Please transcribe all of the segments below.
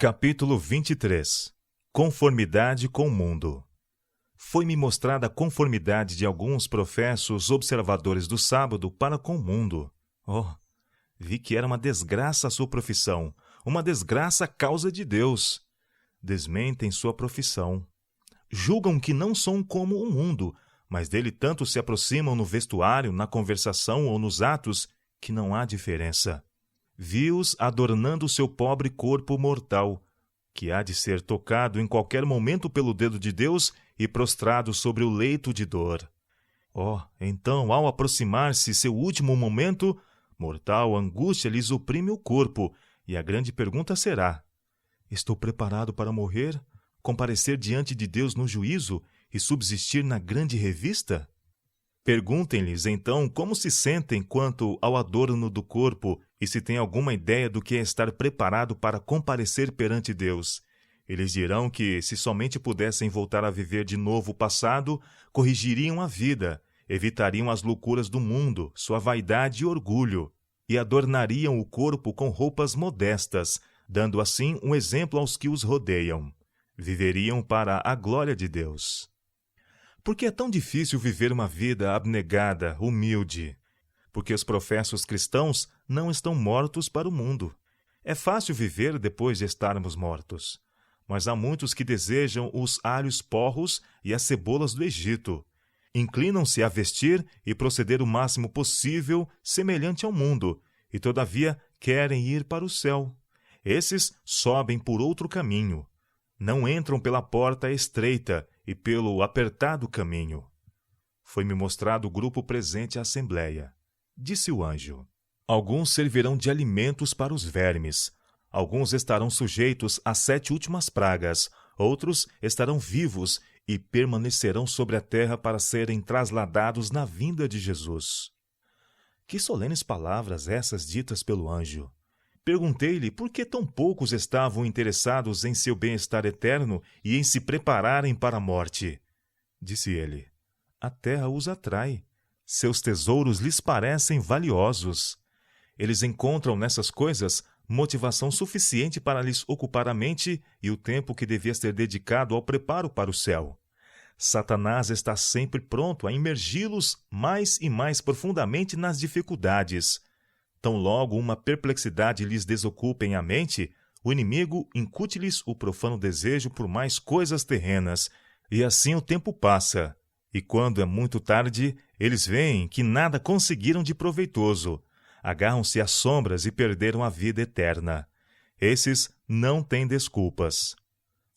Capítulo 23. Conformidade com o mundo. Foi-me mostrada a conformidade de alguns professos observadores do sábado para com o mundo. Vi que era uma desgraça a sua profissão, uma desgraça a causa de Deus. Desmentem sua profissão. Julgam que não são como o mundo, mas dele tanto se aproximam no vestuário, na conversação ou nos atos, que não há diferença. Vi-os adornando seu pobre corpo mortal, que há de ser tocado em qualquer momento pelo dedo de Deus e prostrado sobre o leito de dor. Então, ao aproximar-se seu último momento, mortal angústia lhes oprime o corpo, e a grande pergunta será: estou preparado para morrer, comparecer diante de Deus no juízo e subsistir na grande revista? Perguntem-lhes, então, como se sentem quanto ao adorno do corpo e se têm alguma ideia do que é estar preparado para comparecer perante Deus. Eles dirão que, se somente pudessem voltar a viver de novo o passado, corrigiriam a vida, evitariam as loucuras do mundo, sua vaidade e orgulho, e adornariam o corpo com roupas modestas, dando assim um exemplo aos que os rodeiam. Viveriam para a glória de Deus. Por que é tão difícil viver uma vida abnegada, humilde? Porque os professos cristãos não estão mortos para o mundo. É fácil viver depois de estarmos mortos. Mas há muitos que desejam os alhos porros e as cebolas do Egito. Inclinam-se a vestir e proceder o máximo possível semelhante ao mundo, e todavia querem ir para o céu. Esses sobem por outro caminho. Não entram pela porta estreita e pelo apertado caminho. Foi-me mostrado o grupo presente à assembleia. Disse o anjo: alguns servirão de alimentos para os vermes, alguns estarão sujeitos às 7 últimas pragas, outros estarão vivos e permanecerão sobre a terra para serem trasladados na vinda de Jesus. Que solenes palavras essas ditas pelo anjo! Perguntei-lhe por que tão poucos estavam interessados em seu bem-estar eterno e em se prepararem para a morte. Disse ele: a terra os atrai. Seus tesouros lhes parecem valiosos. Eles encontram nessas coisas motivação suficiente para lhes ocupar a mente e o tempo que devia ser dedicado ao preparo para o céu. Satanás está sempre pronto a imergi-los mais e mais profundamente nas dificuldades. Tão logo uma perplexidade lhes desocupem a mente, o inimigo incute-lhes o profano desejo por mais coisas terrenas, e assim o tempo passa. E quando é muito tarde, eles veem que nada conseguiram de proveitoso. Agarram-se às sombras e perderam a vida eterna. Esses não têm desculpas.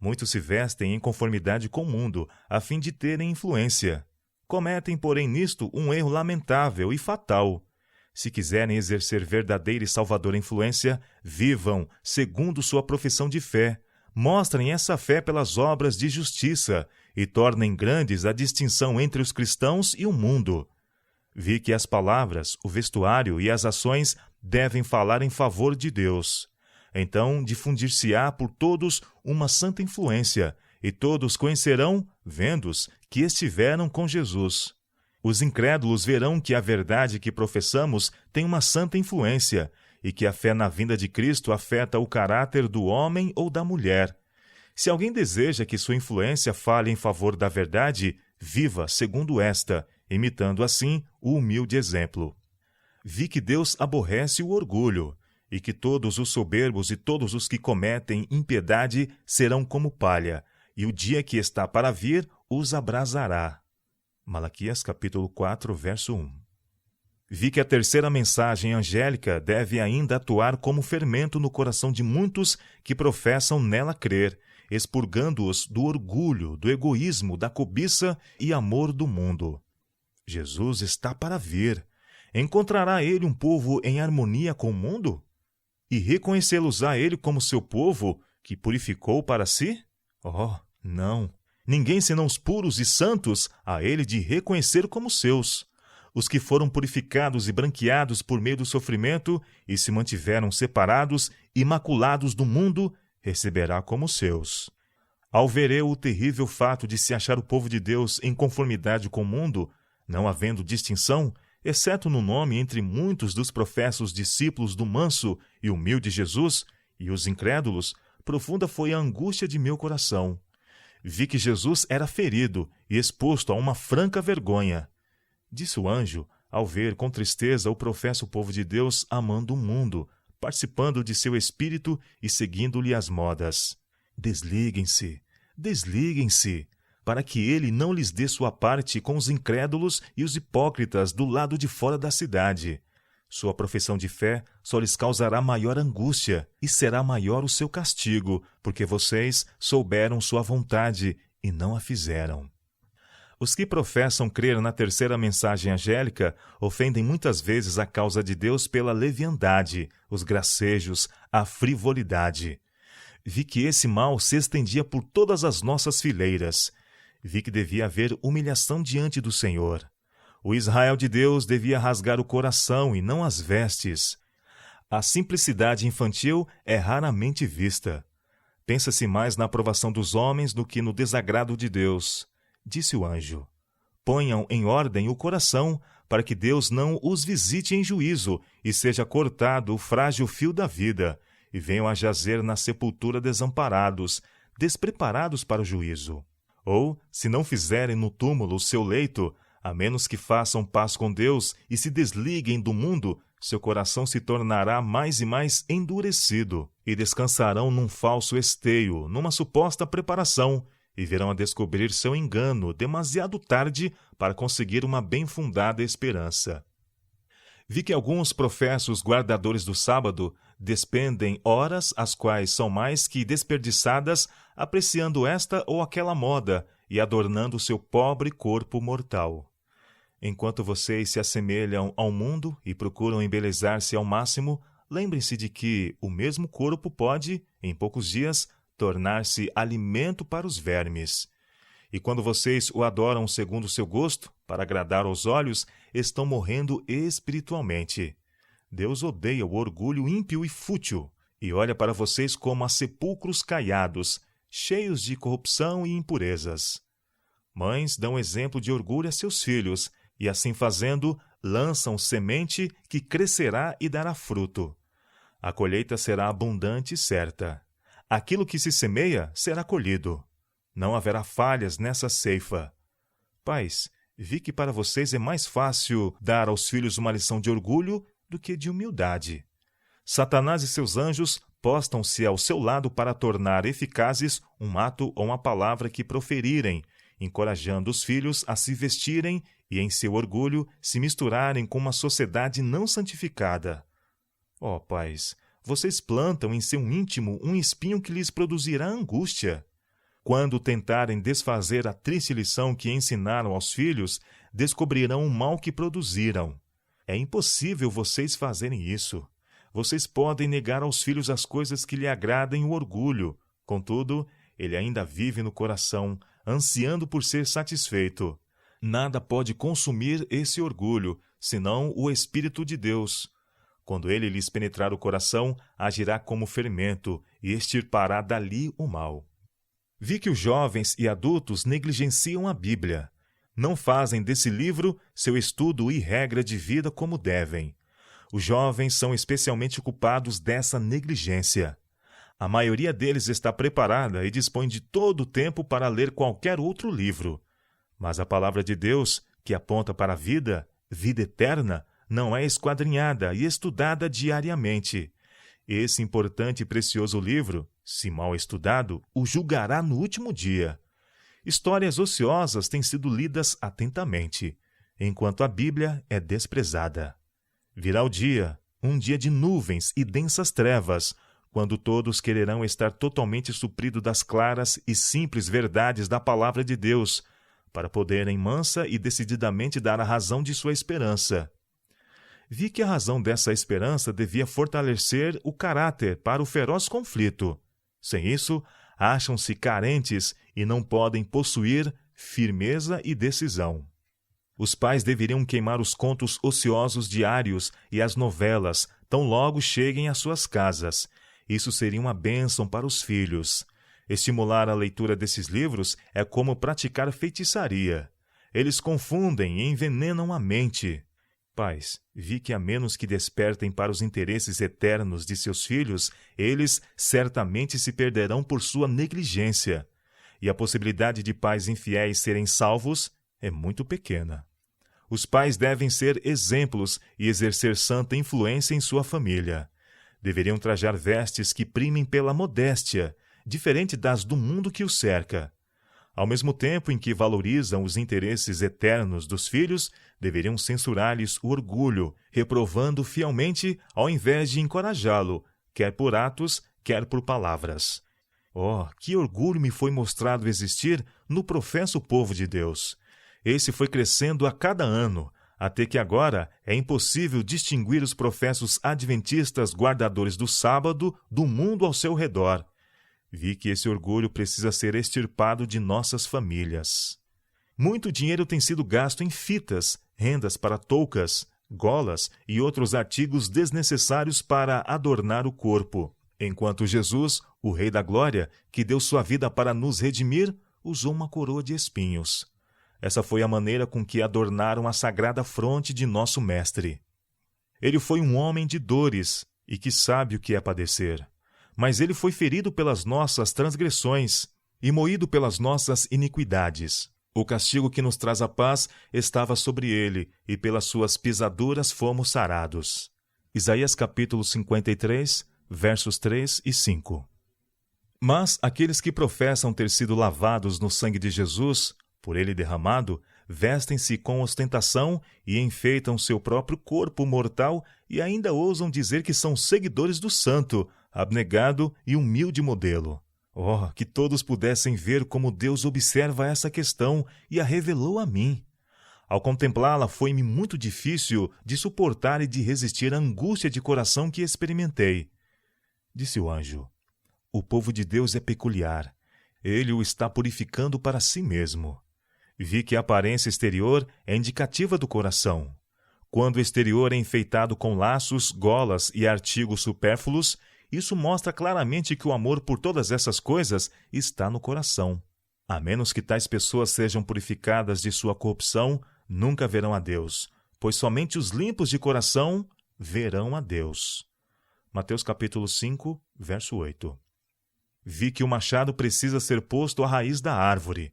Muitos se vestem em conformidade com o mundo, a fim de terem influência. Cometem, porém, nisto um erro lamentável e fatal. Se quiserem exercer verdadeira e salvadora influência, vivam segundo sua profissão de fé, mostrem essa fé pelas obras de justiça e tornem grandes a distinção entre os cristãos e o mundo. Vi que as palavras, o vestuário e as ações devem falar em favor de Deus. Então difundir-se-á por todos uma santa influência, e todos conhecerão, vendo-os, que estiveram com Jesus. Os incrédulos verão que a verdade que professamos tem uma santa influência e que a fé na vinda de Cristo afeta o caráter do homem ou da mulher. Se alguém deseja que sua influência fale em favor da verdade, viva segundo esta, imitando assim o humilde exemplo. Vi que Deus aborrece o orgulho e que todos os soberbos e todos os que cometem impiedade serão como palha, e o dia que está para vir os abrasará. Malaquias capítulo 4, verso 1. Vi que a terceira mensagem angélica deve ainda atuar como fermento no coração de muitos que professam nela crer, expurgando-os do orgulho, do egoísmo, da cobiça e amor do mundo. Jesus está para vir. Encontrará ele um povo em harmonia com o mundo? E reconhecê-los-á ele como seu povo, que purificou para si? Não. Ninguém senão os puros e santos a ele de reconhecer como seus. Os que foram purificados e branqueados por meio do sofrimento e se mantiveram separados, imaculados do mundo, receberá como seus. Ao ver eu o terrível fato de se achar o povo de Deus em conformidade com o mundo, não havendo distinção, exceto no nome entre muitos dos professos discípulos do manso e humilde Jesus, e os incrédulos, profunda foi a angústia de meu coração. Vi que Jesus era ferido e exposto a uma franca vergonha. Disse o anjo, ao ver com tristeza o professo povo de Deus amando o mundo, participando de seu espírito e seguindo-lhe as modas. Desliguem-se, desliguem-se, para que ele não lhes dê sua parte com os incrédulos e os hipócritas do lado de fora da cidade. Sua profissão de fé só lhes causará maior angústia e será maior o seu castigo, porque vocês souberam sua vontade e não a fizeram. Os que professam crer na terceira mensagem angélica ofendem muitas vezes a causa de Deus pela leviandade, os gracejos, a frivolidade. Vi que esse mal se estendia por todas as nossas fileiras. Vi que devia haver humilhação diante do Senhor. O Israel de Deus devia rasgar o coração e não as vestes. A simplicidade infantil é raramente vista. Pensa-se mais na aprovação dos homens do que no desagrado de Deus. Disse o anjo: ponham em ordem o coração, para que Deus não os visite em juízo e seja cortado o frágil fio da vida, e venham a jazer na sepultura desamparados, despreparados para o juízo. Ou, se não fizerem no túmulo o seu leito, a menos que façam paz com Deus e se desliguem do mundo, seu coração se tornará mais e mais endurecido, e descansarão num falso esteio, numa suposta preparação, e virão a descobrir seu engano demasiado tarde para conseguir uma bem fundada esperança. Vi que alguns professos guardadores do sábado despendem horas as quais são mais que desperdiçadas apreciando esta ou aquela moda e adornando seu pobre corpo mortal. Enquanto vocês se assemelham ao mundo e procuram embelezar-se ao máximo, lembrem-se de que o mesmo corpo pode, em poucos dias, tornar-se alimento para os vermes. E quando vocês o adoram segundo o seu gosto, para agradar aos olhos, estão morrendo espiritualmente. Deus odeia o orgulho ímpio e fútil, e olha para vocês como a sepulcros caiados, cheios de corrupção e impurezas. Mães dão exemplo de orgulho a seus filhos, e assim fazendo, lançam semente que crescerá e dará fruto. A colheita será abundante e certa. Aquilo que se semeia será colhido. Não haverá falhas nessa ceifa. Pais, vi que para vocês é mais fácil dar aos filhos uma lição de orgulho do que de humildade. Satanás e seus anjos postam-se ao seu lado para tornar eficazes um ato ou uma palavra que proferirem, encorajando os filhos a se vestirem e, em seu orgulho, se misturarem com uma sociedade não santificada. Ó pais, vocês plantam em seu íntimo um espinho que lhes produzirá angústia. Quando tentarem desfazer a triste lição que ensinaram aos filhos, descobrirão o mal que produziram. É impossível vocês fazerem isso. Vocês podem negar aos filhos as coisas que lhe agradem o orgulho. Contudo, ele ainda vive no coração, ansiando por ser satisfeito. Nada pode consumir esse orgulho, senão o Espírito de Deus. Quando ele lhes penetrar o coração, agirá como fermento e extirpará dali o mal. Vi que os jovens e adultos negligenciam a Bíblia. Não fazem desse livro seu estudo e regra de vida como devem. Os jovens são especialmente culpados dessa negligência. A maioria deles está preparada e dispõe de todo o tempo para ler qualquer outro livro. Mas a palavra de Deus, que aponta para a vida eterna, não é esquadrinhada e estudada diariamente. Esse importante e precioso livro, se mal estudado, o julgará no último dia. Histórias ociosas têm sido lidas atentamente, enquanto a Bíblia é desprezada. Virá o dia, um dia de nuvens e densas trevas, quando todos quererão estar totalmente supridos das claras e simples verdades da palavra de Deus, para poderem mansa e decididamente dar a razão de sua esperança. Vi que a razão dessa esperança devia fortalecer o caráter para o feroz conflito. Sem isso, acham-se carentes e não podem possuir firmeza e decisão. Os pais deveriam queimar os contos ociosos diários e as novelas, tão logo cheguem às suas casas. Isso seria uma bênção para os filhos. Estimular a leitura desses livros é como praticar feitiçaria. Eles confundem e envenenam a mente. Pais, vi que a menos que despertem para os interesses eternos de seus filhos, eles certamente se perderão por sua negligência. E a possibilidade de pais infiéis serem salvos é muito pequena. Os pais devem ser exemplos e exercer santa influência em sua família. Deveriam trajar vestes que primem pela modéstia, diferente das do mundo que os cerca. Ao mesmo tempo em que valorizam os interesses eternos dos filhos, deveriam censurar-lhes o orgulho, reprovando fielmente ao invés de encorajá-lo, quer por atos, quer por palavras. Oh, que orgulho me foi mostrado existir no professo povo de Deus! Esse foi crescendo a cada ano, até que agora é impossível distinguir os professos adventistas guardadores do sábado do mundo ao seu redor. Vi que esse orgulho precisa ser extirpado de nossas famílias. Muito dinheiro tem sido gasto em fitas, rendas para toucas, golas e outros artigos desnecessários para adornar o corpo, enquanto Jesus, o Rei da Glória, que deu sua vida para nos redimir, usou uma coroa de espinhos. Essa foi a maneira com que adornaram a sagrada fronte de nosso Mestre. Ele foi um homem de dores e que sabe o que é padecer. Mas ele foi ferido pelas nossas transgressões e moído pelas nossas iniquidades. O castigo que nos traz a paz estava sobre ele, e pelas suas pisaduras fomos sarados. Isaías capítulo 53, versos 3 e 5. Mas aqueles que professam ter sido lavados no sangue de Jesus, por ele derramado, vestem-se com ostentação e enfeitam seu próprio corpo mortal e ainda ousam dizer que são seguidores do santo, abnegado e humilde modelo. Oh, que todos pudessem ver como Deus observa essa questão e a revelou a mim. Ao contemplá-la, foi-me muito difícil de suportar e de resistir à angústia de coração que experimentei. Disse o anjo: o povo de Deus é peculiar. Ele o está purificando para si mesmo. Vi que a aparência exterior é indicativa do coração. Quando o exterior é enfeitado com laços, golas e artigos supérfluos, isso mostra claramente que o amor por todas essas coisas está no coração. A menos que tais pessoas sejam purificadas de sua corrupção, nunca verão a Deus, pois somente os limpos de coração verão a Deus. Mateus capítulo 5, verso 8. Vi que o machado precisa ser posto à raiz da árvore.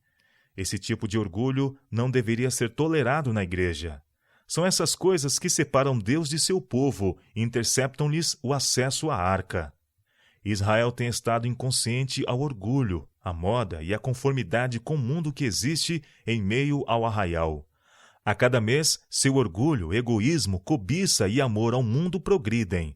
Esse tipo de orgulho não deveria ser tolerado na igreja. São essas coisas que separam Deus de seu povo e interceptam-lhes o acesso à arca. Israel tem estado inconsciente ao orgulho, à moda e à conformidade com o mundo que existe em meio ao arraial. A cada mês, seu orgulho, egoísmo, cobiça e amor ao mundo progridem.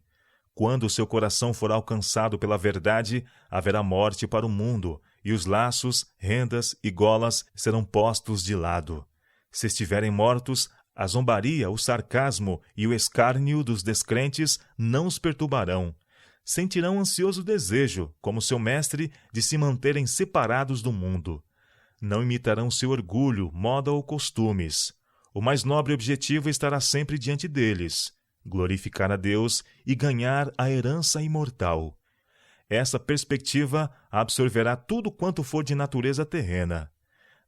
Quando seu coração for alcançado pela verdade, haverá morte para o mundo, e os laços, rendas e golas serão postos de lado. Se estiverem mortos, a zombaria, o sarcasmo e o escárnio dos descrentes não os perturbarão. Sentirão ansioso desejo, como seu mestre, de se manterem separados do mundo. Não imitarão seu orgulho, moda ou costumes. O mais nobre objetivo estará sempre diante deles: glorificar a Deus e ganhar a herança imortal. Essa perspectiva absorverá tudo quanto for de natureza terrena.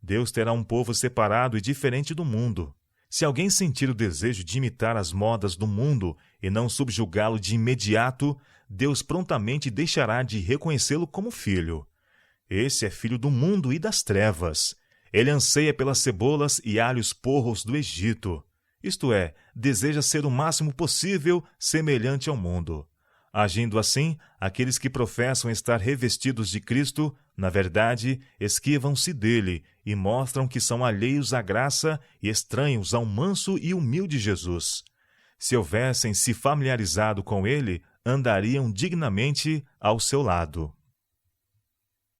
Deus terá um povo separado e diferente do mundo. Se alguém sentir o desejo de imitar as modas do mundo e não subjugá-lo de imediato, Deus prontamente deixará de reconhecê-lo como filho. Esse é filho do mundo e das trevas. Ele anseia pelas cebolas e alhos porros do Egito. Isto é, deseja ser o máximo possível semelhante ao mundo. Agindo assim, aqueles que professam estar revestidos de Cristo, na verdade, esquivam-se dele e mostram que são alheios à graça e estranhos ao manso e humilde Jesus. Se houvessem se familiarizado com ele, andariam dignamente ao seu lado.